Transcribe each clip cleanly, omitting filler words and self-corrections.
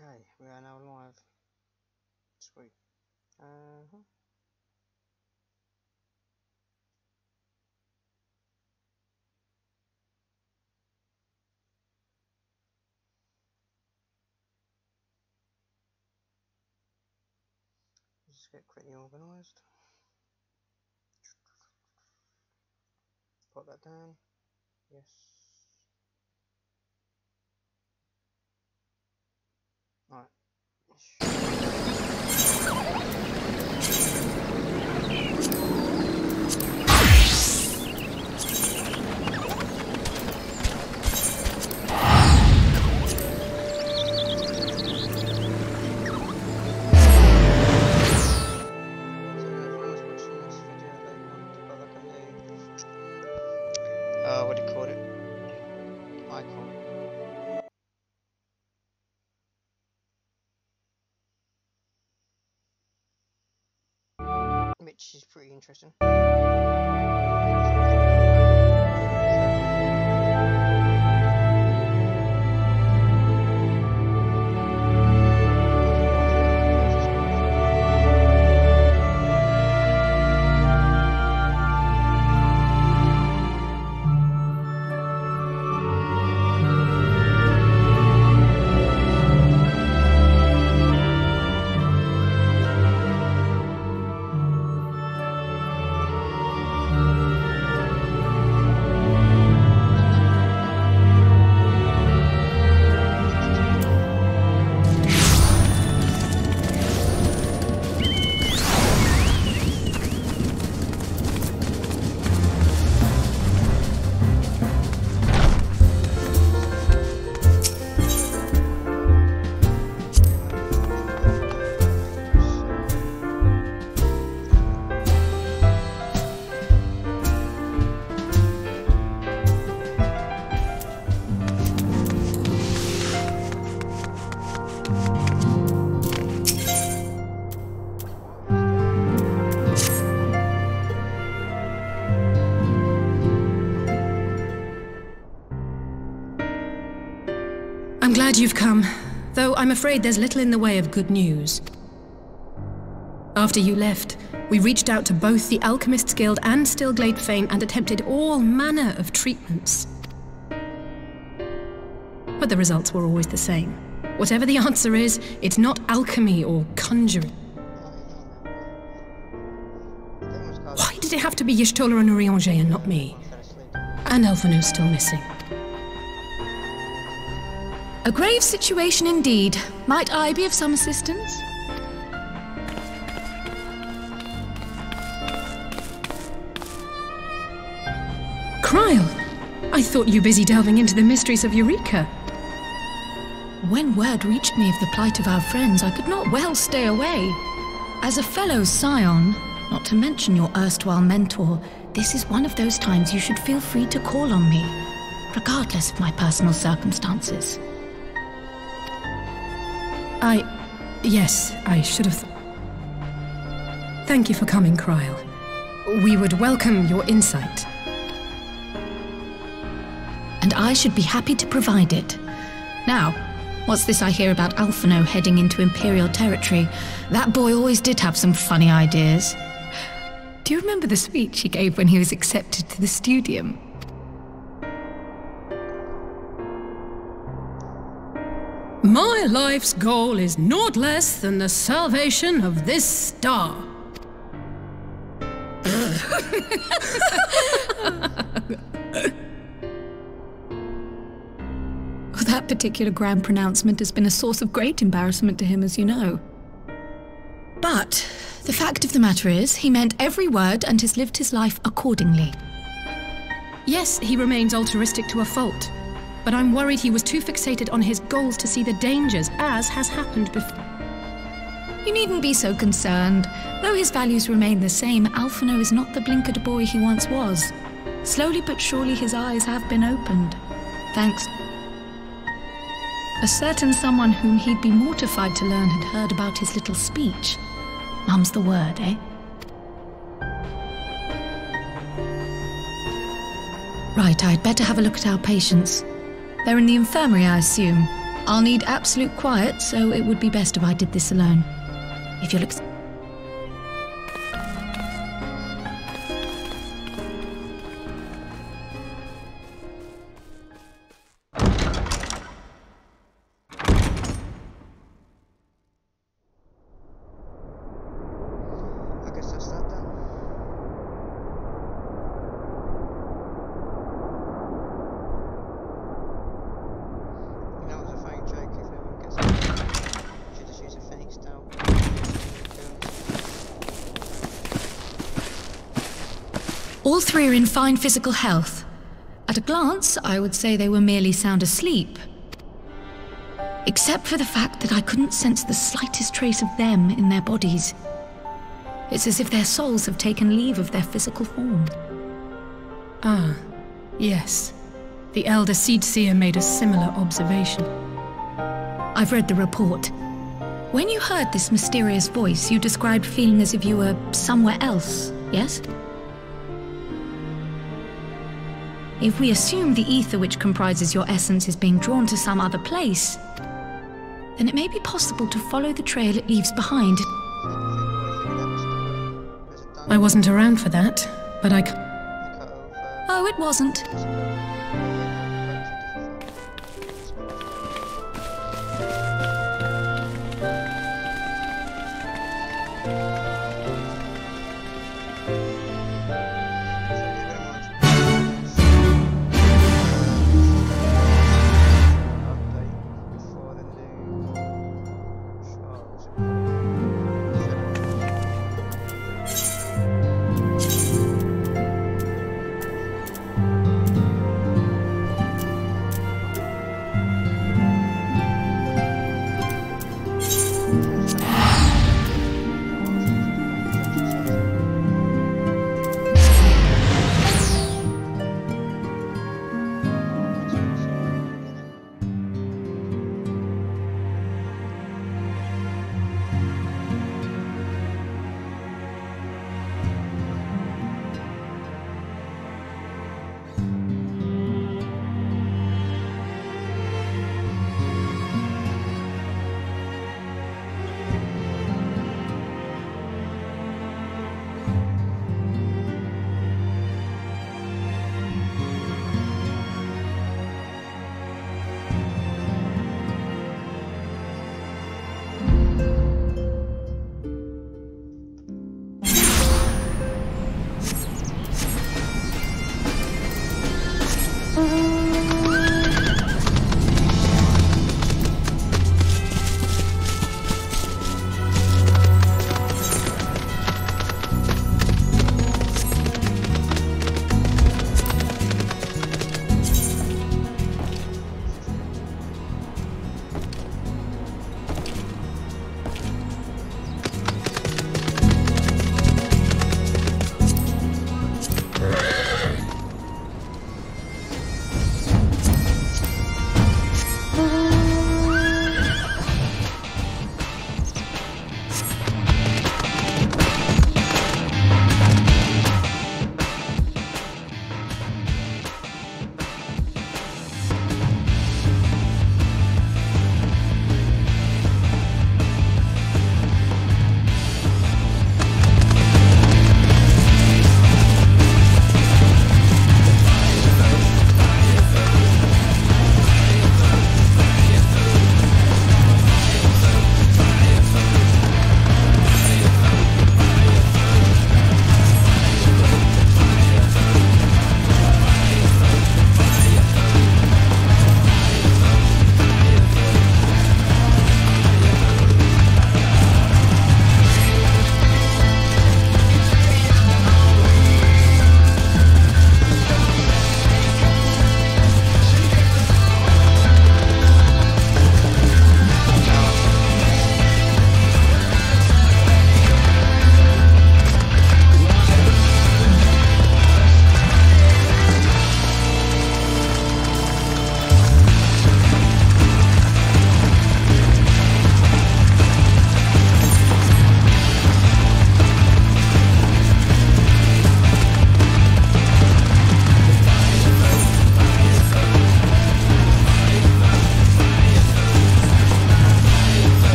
Okay, we are now live. Sweet. Just get quickly organised. Put that down. Yes. Right. What do you call it? Icon. Which is pretty interesting. I'm glad you've come, though I'm afraid there's little in the way of good news. After you left, we reached out to both the Alchemists Guild and Stillglade Fane and attempted all manner of treatments. But the results were always the same. Whatever the answer is, it's not alchemy or conjuring. Why did it have to be Y'shtola and Urianger and not me? And Alphino's still missing. A grave situation indeed. Might I be of some assistance? Cryle! I thought you busy delving into the mysteries of Eureka. When word reached me of the plight of our friends, I could not well stay away. As a fellow scion, not to mention your erstwhile mentor, this is one of those times you should feel free to call on me, regardless of my personal circumstances. Yes, I should have... Thank you for coming, Cryle. We would welcome your insight. And I should be happy to provide it. Now, what's this I hear about Alphino heading into Imperial territory? That boy always did have some funny ideas. Do you remember the speech he gave when he was accepted to the Studium? My life's goal is naught less than the salvation of this star. That particular grand pronouncement has been a source of great embarrassment to him, as you know. But the fact of the matter is, he meant every word and has lived his life accordingly. Yes, he remains altruistic to a fault. But I'm worried he was too fixated on his goals to see the dangers, as has happened before. You needn't be so concerned. Though his values remain the same, Alphino is not the blinkered boy he once was. Slowly but surely his eyes have been opened. Thanks. A certain someone whom he'd be mortified to learn had heard about his little speech. Mum's the word, eh? Right, I'd better have a look at our patients. They're in the infirmary, I assume. I'll need absolute quiet, so it would be best if I did this alone. If you'll I guess that's that then. You know, it was a fake joke if anyone gets it. You should just use a Phoenix Down. All three are in fine physical health. At a glance, I would say they were merely sound asleep. Except for the fact that I couldn't sense the slightest trace of them in their bodies. It's as if their souls have taken leave of their physical form. Ah, yes. The Elder Seedseer made a similar observation. I've read the report. When you heard this mysterious voice, you described feeling as if you were somewhere else, yes? If we assume the ether which comprises your essence is being drawn to some other place, then it may be possible to follow the trail it leaves behind. I wasn't around for that, but I... Oh, it wasn't.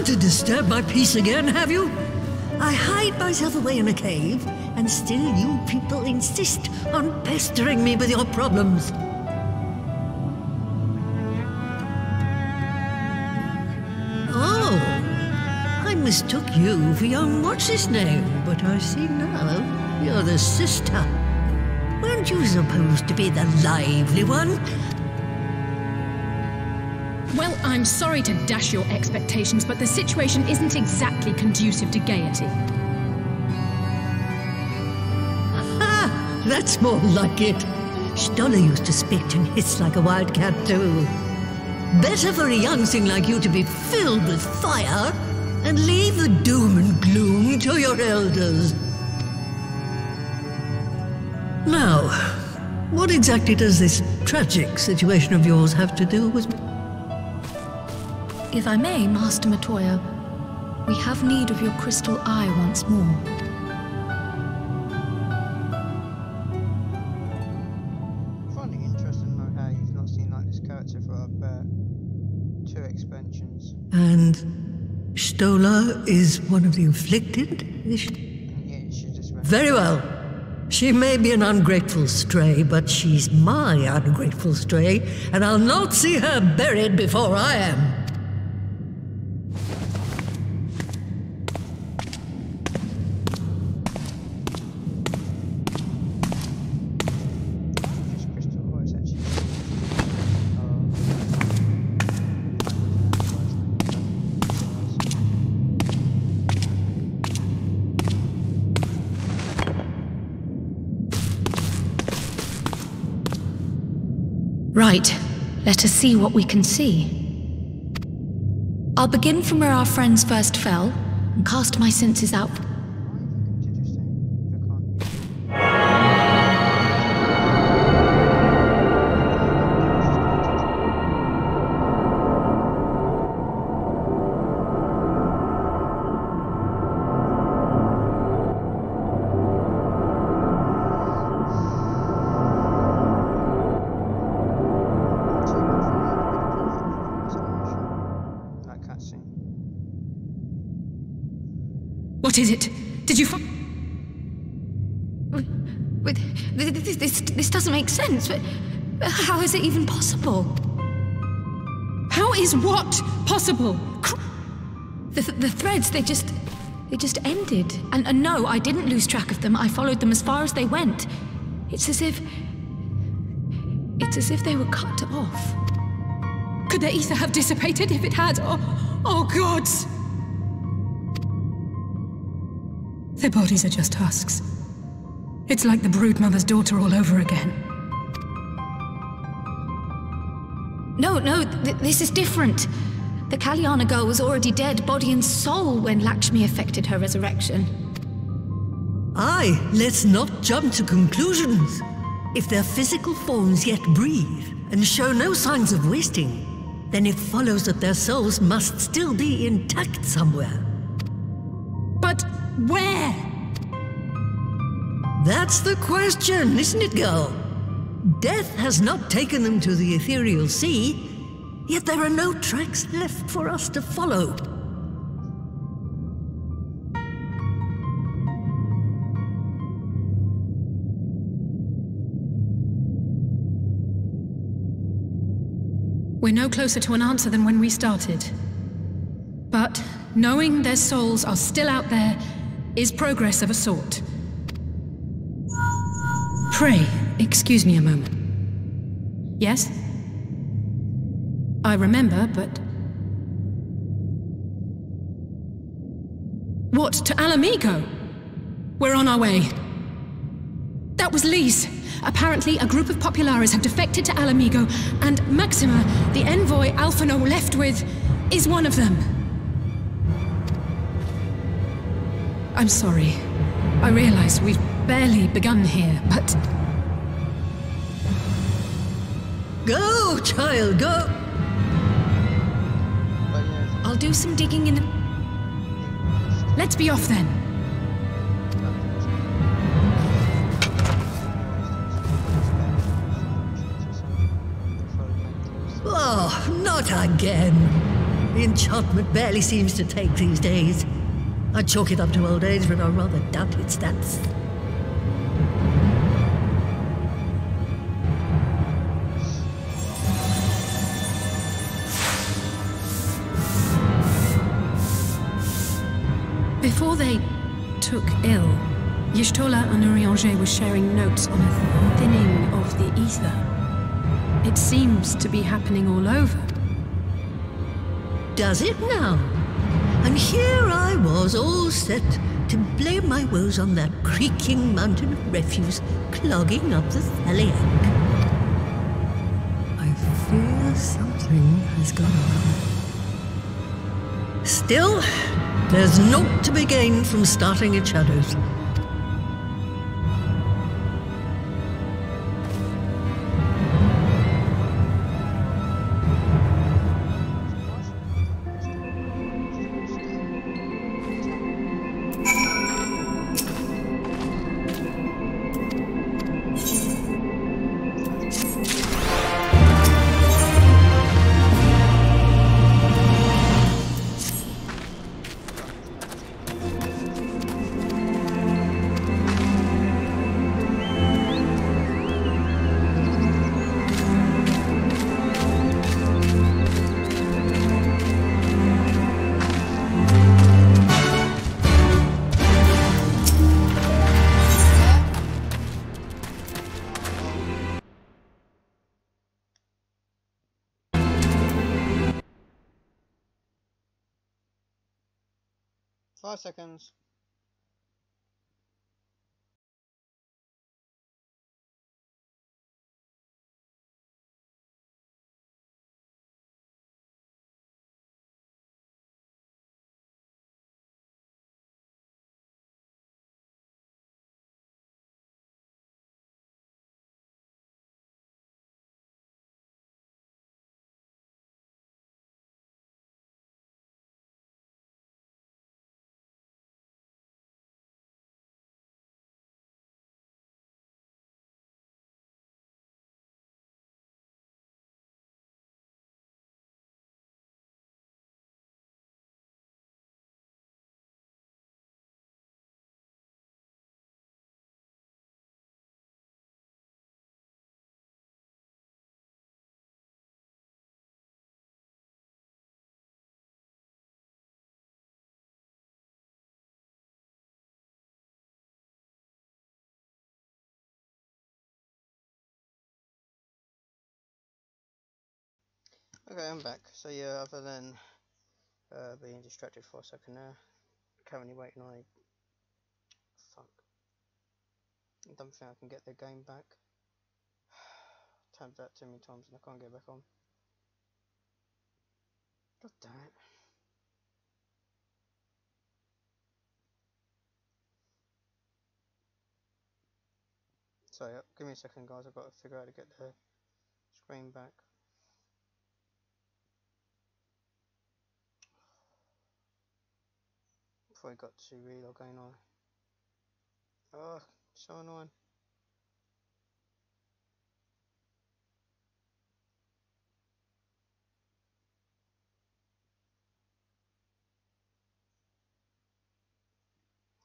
come to disturb my peace again, have you? I hide myself away in a cave, and still you people insist on pestering me with your problems. Oh, I mistook you for young what's-his-name, but I see now you're the sister. Weren't you supposed to be the lively one? Well, I'm sorry to dash your expectations, but the situation isn't exactly conducive to gaiety. Ha! That's more like it. Stoller used to spit and hiss like a wildcat too. Better for a young thing like you to be filled with fire and leave the doom and gloom to your elders. Now, what exactly does this tragic situation of yours have to do with me? If I may, Master Matoya, we have need of your crystal eye once more. I find it interesting to know how you've not seen like this character for about 2 expansions. And Stoller is one of the afflicted, is she? Yeah, she just went. Very well. She may be an ungrateful stray, but she's my ungrateful stray, and I'll not see her buried before I am. Just crystal voice actually. Right, let us see what we can see. I'll begin from where our friends first fell and cast my senses out. Did you say click on? That cutscene. What is it? Did you Wait, this doesn't make sense. How is it even possible? How is what possible? The threads, they just ended. And no, I didn't lose track of them. I followed them as far as they went. It's as if they were cut off. Could the ether have dissipated if it had? Oh gods! Their bodies are just husks. It's like the broodmother's daughter all over again. No, this is different. The Kalyana girl was already dead, body and soul, when Lakshmi effected her resurrection. Aye, let's not jump to conclusions. If their physical forms yet breathe and show no signs of wasting, then it follows that their souls must still be intact somewhere. But where? That's the question, isn't it, girl? Death has not taken them to the ethereal sea, yet there are no tracks left for us to follow. We're no closer to an answer than when we started. But knowing their souls are still out there is progress of a sort. Pray, excuse me a moment. Yes? I remember, but... What, to Alamigo? We're on our way. That was Lee's. Apparently, a group of Populares have defected to Alamigo, and Maxima, the envoy Alphino left with, is one of them. I'm sorry. I realize we've barely begun here, but... Go, child, go! But yeah, I'll do some digging in the... Let's be off then. Oh, not again. The enchantment barely seems to take these days. I'd chalk it up to old age, but I rather doubt its stats. Before they took ill, Y'shtola and Urianger were sharing notes on a thinning of the ether. It seems to be happening all over. Does it now? And here I was, all set to blame my woes on that creaking mountain of refuse clogging up the Thaliac. I fear something has gone wrong. Still, there's naught to be gained from starting at shadows. Five seconds. Okay, I'm back. So yeah, other than being distracted for a second there, currently waiting on a... Fuck. I don't think I can get the game back. Tabbed that too many times and I can't get back on. God damn it. So yeah, give me a second guys, I've got to figure out how to get the screen back. Before I got to relog, ain't I? Oh, so annoying.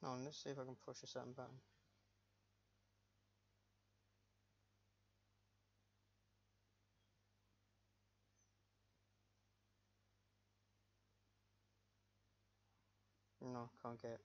Hold on, let's see if I can push a certain button. No, can't get it.